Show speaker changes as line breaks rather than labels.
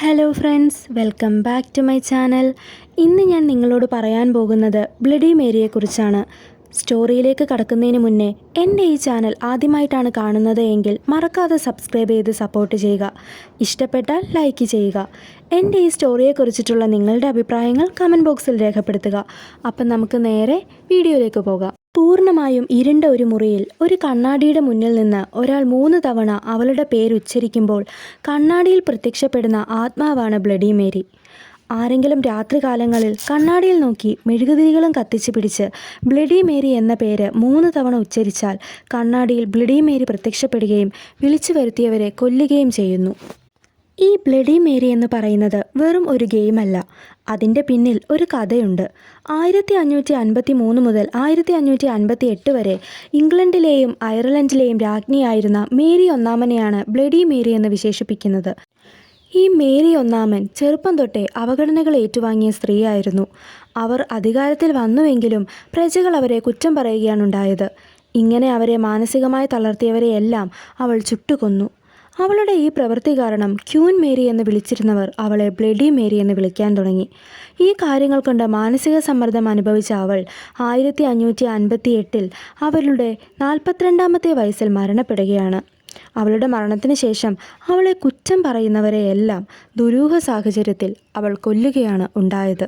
Hello friends, welcome back to my channel. ഇന്ന് ഞാൻ നിങ്ങളോട് പറയാൻ പോകുന്നത് ബ്ലഡി മേരിയെക്കുറിച്ചാണ്. സ്റ്റോറിയിലേക്ക് കടക്കുന്നതിന് മുന്നേ എൻ്റെ ഈ ചാനൽ ആദ്യമായിട്ടാണ് കാണുന്നത് എങ്കിൽ മറക്കാതെ സബ്സ്ക്രൈബ് ചെയ്ത് സപ്പോർട്ട് ചെയ്യുക. ഇഷ്ടപ്പെട്ടാൽ ലൈക്ക് ചെയ്യുക. എൻ്റെ ഈ സ്റ്റോറിയെക്കുറിച്ചിട്ടുള്ള നിങ്ങളുടെ അഭിപ്രായങ്ങൾ കമൻറ്റ് ബോക്സിൽ രേഖപ്പെടുത്തുക. അപ്പം നമുക്ക് നേരെ വീഡിയോയിലേക്ക് പോകാം. പൂർണ്ണമായും ഇരുണ്ട ഒരു മുറിയിൽ ഒരു കണ്ണാടിയുടെ മുന്നിൽ നിന്ന് ഒരാൾ 3 തവണ അവളുടെ പേരുച്ചരിക്കുമ്പോൾ കണ്ണാടിയിൽ പ്രത്യക്ഷപ്പെടുന്ന ആത്മാവാണ് ബ്ലഡി മേരി. ആരെങ്കിലും രാത്രികാലങ്ങളിൽ കണ്ണാടിയിൽ നോക്കി മെഴുകുതിരികളും കത്തിച്ചു പിടിച്ച് ബ്ലഡി മേരി എന്ന പേര് 3 തവണ ഉച്ചരിച്ചാൽ കണ്ണാടിയിൽ ബ്ലഡി മേരി പ്രത്യക്ഷപ്പെടുകയും വിളിച്ചു വരുത്തിയവരെ കൊല്ലുകയും ചെയ്യുന്നു. ഈ ബ്ലഡി മേരി എന്ന് പറയുന്നത് വെറും ഒരു ഗെയിമല്ല, അതിൻ്റെ പിന്നിൽ ഒരു കഥയുണ്ട്. 1553 മുതൽ 1558 വരെ ഇംഗ്ലണ്ടിലെയും അയർലൻഡിലെയും രാജ്ഞിയായിരുന്ന മേരി ഒന്നാമനെയാണ് ബ്ലഡി മേരി എന്ന് വിശേഷിപ്പിക്കുന്നത്. ഈ മേരി ഒന്നാമൻ ചെറുപ്പം തൊട്ടേ അവഗണനകൾ ഏറ്റുവാങ്ങിയ സ്ത്രീയായിരുന്നു. അവർ അധികാരത്തിൽ വന്നുവെങ്കിലും പ്രജകൾ അവരെ കുറ്റം പറയുകയാണ് ഉണ്ടായത്. ഇങ്ങനെ അവരെ മാനസികമായി തളർത്തിയവരെയെല്ലാം അവൾ ചുട്ടുകൊന്നു. അവളുടെ ഈ പ്രവൃത്തി കാരണം ക്യൂൻ മേരി എന്ന് വിളിച്ചിരുന്നവർ അവളെ ബ്ലഡി മേരി എന്ന് വിളിക്കാൻ തുടങ്ങി. ഈ കാര്യങ്ങൾ കൊണ്ട് മാനസിക സമ്മർദ്ദം അനുഭവിച്ച അവൾ 1558 അവളുടെ 42ാമത്തെ വയസ്സിൽ മരണപ്പെടുകയാണ്. അവളുടെ മരണത്തിന് ശേഷം അവളെ കുറ്റം പറയുന്നവരെയെല്ലാം ദുരൂഹ സാഹചര്യത്തിൽ അവൾ കൊല്ലുകയാണ് ഉണ്ടായത്.